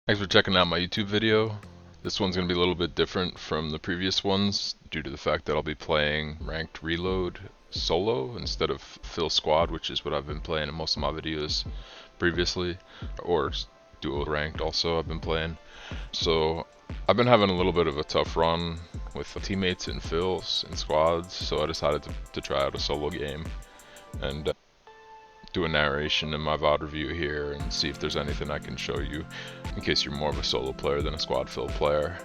Thanks for checking out my YouTube video. This one's going to be a little bit different from the previous ones due to the fact that I'll be playing ranked reload solo instead of fill squad, which is what I've been playing in most of my videos previously, or duo ranked also I've been playing. So I've been having a little bit of a tough run with teammates and fills and squads, so I decided to try out a solo game and do a narration in my VOD review here and see if there's anything I can show you in case you're more of a solo player than a squad fill player.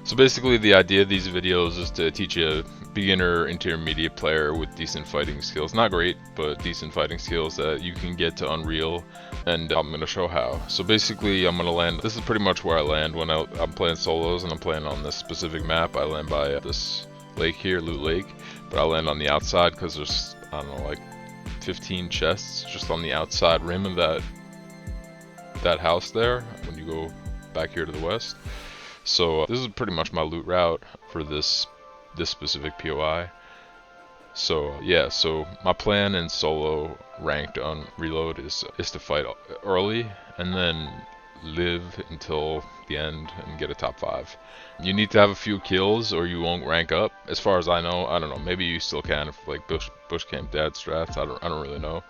So basically the idea of these videos is to teach a beginner intermediate player with decent fighting skills, not great, but decent fighting skills that you can get to Unreal, and I'm going to show how. So basically I'm going to land, this is pretty much where I land when I'm playing solos and I'm playing on this specific map. I land by this lake here, Loot Lake, but I land on the outside because there's, I don't know, like 15 chests just on the outside rim of that house there when you go back here to the west. So this is pretty much my loot route for this specific POI. So yeah, so my plan in solo ranked on reload is to fight early and then live until the end and get a top 5. You need to have a few kills or you won't rank up. As far as I know, I don't know, maybe you still can if like bush camp dad strats, I don't really know.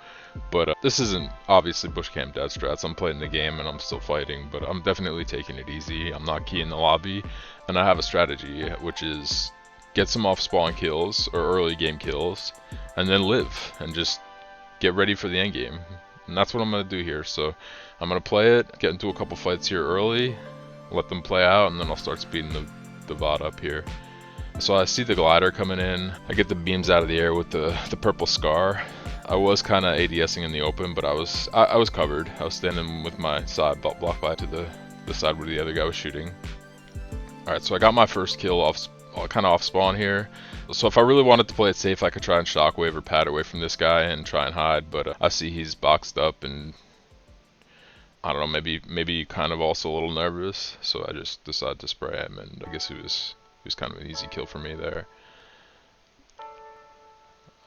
But this isn't obviously bush camp dad strats. I'm playing the game and I'm still fighting, but I'm definitely taking it easy. I'm not key in the lobby, and I have a strategy, which is get some off spawn kills or early game kills and then live and just get ready for the end game. And that's what I'm going to do here. So I'm going to play it, get into a couple fights here early, let them play out, and then I'll start speeding the VOD up here. So I see the glider coming in. I get the beams out of the air with the purple scar. I was kind of ADSing in the open, but I was covered. I was standing with my side block by to the side where the other guy was shooting. Alright, so I got my first kill kind of off spawn here. So if I really wanted to play it safe, I could try and shockwave or pad away from this guy and try and hide, but I see he's boxed up and I don't know, maybe kind of also a little nervous, so I just decided to spray him, and I guess he was kind of an easy kill for me there.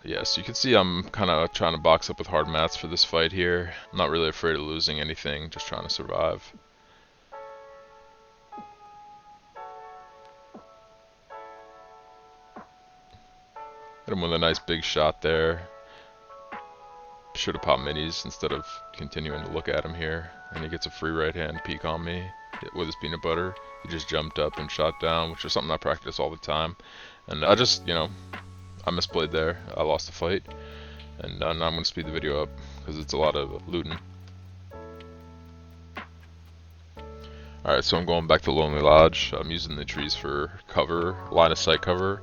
Yes, you can see I'm kind of trying to box up with hard mats for this fight here. I'm not really afraid of losing anything, just trying to survive. Hit him with a nice big shot there. Should have popped minis instead of continuing to look at him here. And he gets a free right hand peek on me with his peanut butter. He just jumped up and shot down, which is something I practice all the time. And I just, you know, I misplayed there. I lost the fight. And now I'm going to speed the video up because it's a lot of looting. Alright, so I'm going back to Lonely Lodge. I'm using the trees for cover, line of sight cover,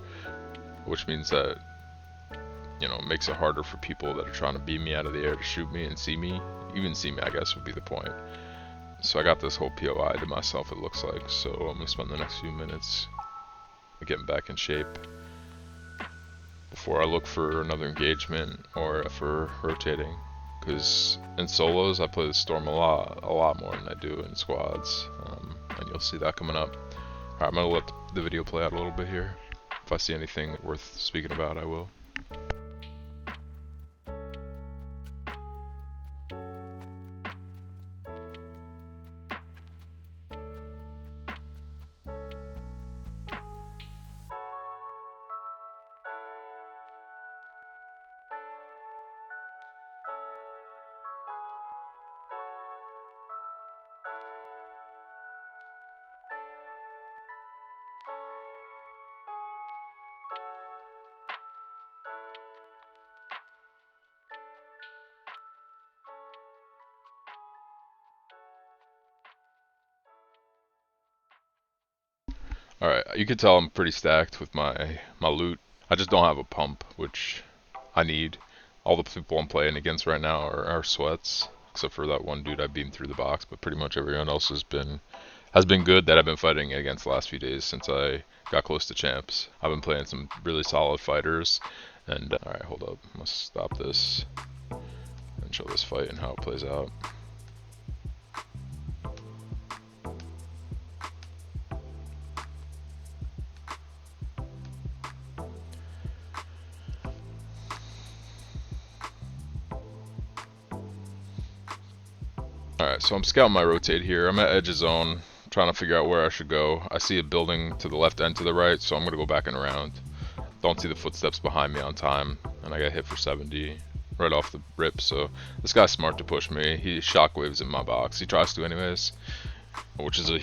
which means that, you know, it makes it harder for people that are trying to beam me out of the air to shoot me and see me. Even see me, I guess, would be the point. So I got this whole POI to myself, it looks like. So I'm going to spend the next few minutes getting back in shape before I look for another engagement or for rotating. Because in solos, I play the Storm a lot more than I do in squads. And you'll see that coming up. Alright, I'm going to let the video play out a little bit here. If I see anything worth speaking about, I will. Alright, you can tell I'm pretty stacked with my loot. I just don't have a pump, which I need. All the people I'm playing against right now are sweats, except for that one dude I beamed through the box, but pretty much everyone else has been good that I've been fighting against the last few days since I got close to champs. I've been playing some really solid fighters, and alright, hold up, I must stop this and show this fight and how it plays out. Alright, so I'm scouting my rotate here. I'm at edge of zone. trying to figure out where I should go. I see a building to the left and to the right, so I'm gonna go back and around. Don't see the footsteps behind me on time, and I got hit for 70 right off the rip. So this guy's smart to push me. He shockwaves in my box. He tries to anyways, which is a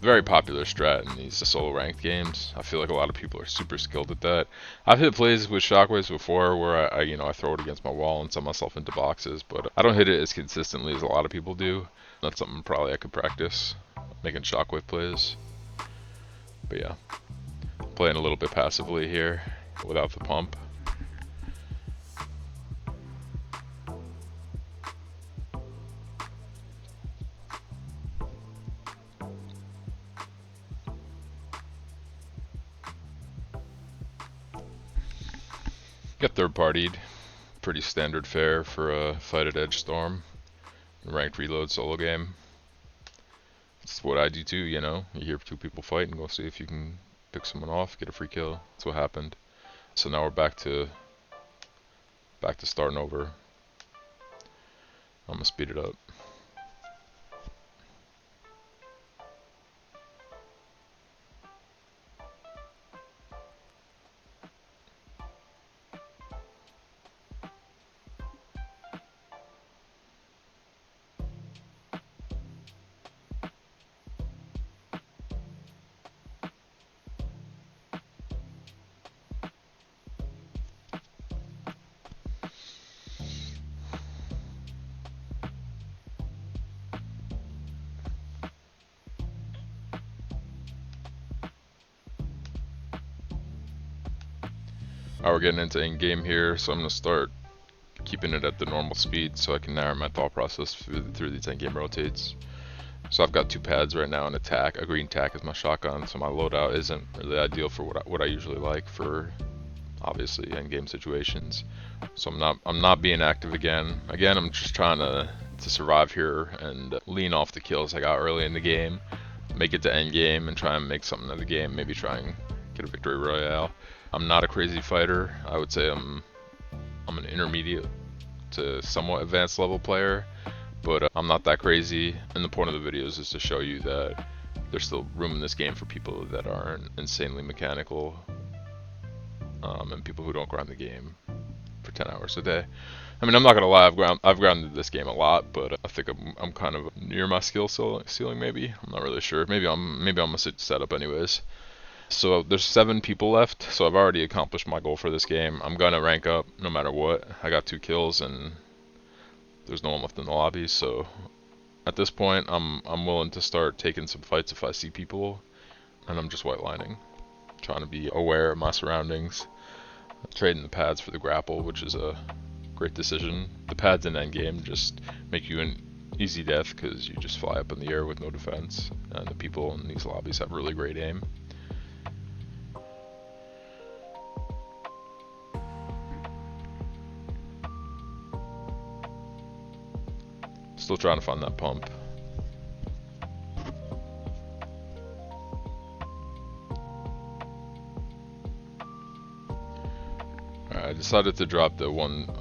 very popular strat in these solo ranked games. I feel like a lot of people are super skilled at that. I've hit plays with shockwaves before where I throw it against my wall and send myself into boxes, but I don't hit it as consistently as a lot of people do. That's something probably I could practice, making shockwave plays. But yeah, playing a little bit passively here without the pump. Got third partied. Pretty standard fare for a fight at Edge Storm. Ranked reload solo game. It's what I do too, you know. You hear two people fight and go see if you can pick someone off, get a free kill. That's what happened. So now we're back to starting over. I'm gonna speed it up. Alright, we're getting into in-game here, so I'm going to start keeping it at the normal speed so I can narrow my thought process through these in-game rotates. So I've got two pads right now, an attack. A green tack is my shotgun, so my loadout isn't really ideal for what I usually like for, obviously, in-game situations. So I'm not being active again. Again, I'm just trying to survive here and lean off the kills I got early in the game, make it to end game, and try and make something of the game. Maybe try and get a victory royale. I'm not a crazy fighter. I would say I'm an intermediate to somewhat advanced level player, but I'm not that crazy. And the point of the videos is to show you that there's still room in this game for people that aren't insanely mechanical, and people who don't grind the game for 10 hours a day. I mean, I'm not gonna lie, I've grounded this game a lot, but I think I'm kind of near my skill ceiling. Maybe I'm not really sure. Maybe I'm gonna set up anyways. So there's 7 people left, so I've already accomplished my goal for this game. I'm gonna rank up no matter what. I got 2 kills and there's no one left in the lobby, so at this point I'm willing to start taking some fights if I see people, and I'm just whitelining, trying to be aware of my surroundings. Trading the pads for the grapple, which is a great decision. The pads in endgame just make you an easy death because you just fly up in the air with no defense, and the people in these lobbies have really great aim. Still trying to find that pump. Alright, I decided to drop the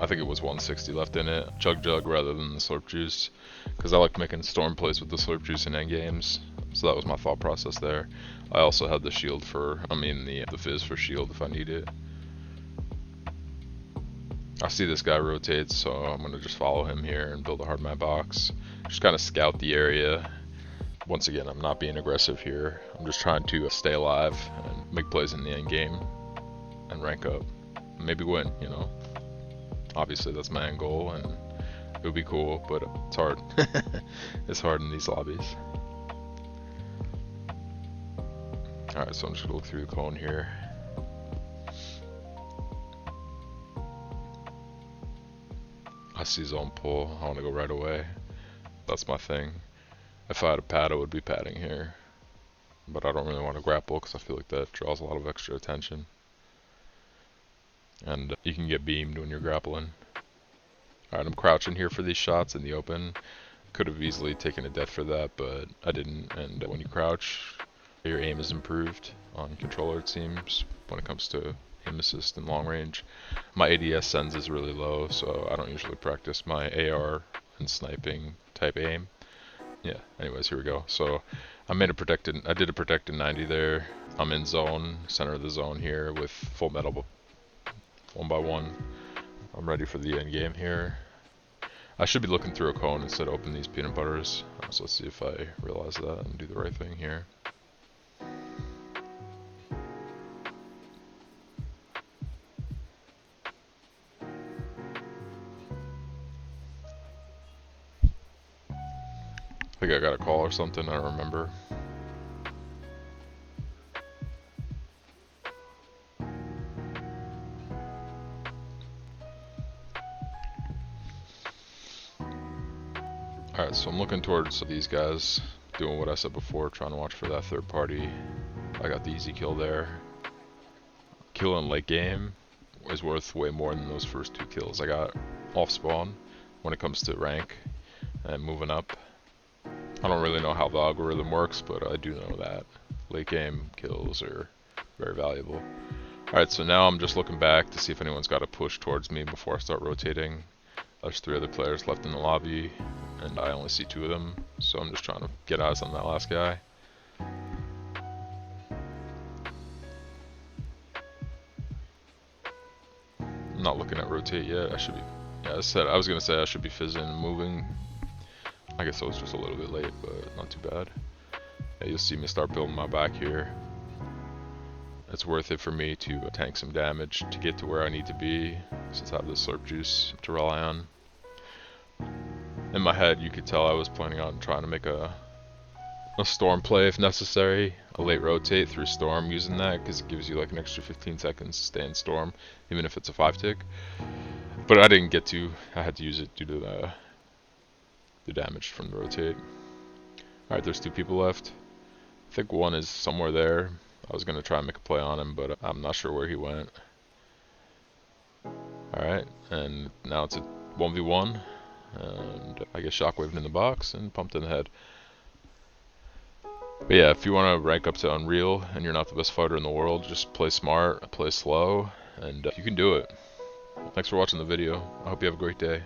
I think it was 160 left in it, Chug Jug rather than the Slurp Juice, because I like making storm plays with the Slurp Juice in endgames. So that was my thought process there. I also had the shield the fizz for shield if I need it. I see this guy rotates, so I'm going to just follow him here and build a hard map box. Just kind of scout the area. Once again, I'm not being aggressive here. I'm just trying to stay alive and make plays in the end game and rank up. Maybe win, you know. Obviously, that's my end goal, and it would be cool, but it's hard. It's hard in these lobbies. Alright, so I'm just going to look through the cone here. I see zone pull. I want to go right away. That's my thing. If I had a pad, I would be padding here. But I don't really want to grapple because I feel like that draws a lot of extra attention. And you can get beamed when you're grappling. Alright, I'm crouching here for these shots in the open. Could have easily taken a death for that, but I didn't. And when you crouch, your aim is improved on controller, it seems, when it comes to aim assist and long range. My ADS sends is really low, so I don't usually practice my AR and sniping type aim. Yeah, anyways, here we go. So I did a protected 90 there. I'm in zone, center of the zone here with full metal 1x1. I'm ready for the end game here. I should be looking through a cone instead of open these peanut butters. So let's see if I realize that and do the right thing here. I think I got a call or something, I don't remember. Alright, so I'm looking towards these guys, doing what I said before, trying to watch for that third party. I got the easy kill there. Kill in late game is worth way more than those first 2 kills I got off spawn when it comes to rank and moving up. I don't really know how the algorithm works, but I do know that late game kills are very valuable. Alright, so now I'm just looking back to see if anyone's got a push towards me before I start rotating. There's 3 other players left in the lobby, and I only see 2 of them, so I'm just trying to get eyes on that last guy. I'm not looking at rotate yet. I should be, yeah, I was gonna say I should be fizzing and moving. I guess I was just a little bit late, but not too bad. Yeah, you'll see me start building my back here. It's worth it for me to tank some damage to get to where I need to be, since I have the slurp juice to rely on. In my head, you could tell I was planning on trying to make a storm play if necessary, a late rotate through storm using that, because it gives you like an extra 15 seconds to stay in storm, even if it's a 5 tick. But I didn't get to, I had to use it due to the damage from the rotate. Alright, there's 2 people left. I think one is somewhere there. I was going to try and make a play on him, but I'm not sure where he went. Alright, and now it's a 1v1. And I get shockwaved in the box and pumped in the head. But yeah, if you want to rank up to Unreal and you're not the best fighter in the world, just play smart, play slow, and you can do it. Thanks for watching the video. I hope you have a great day.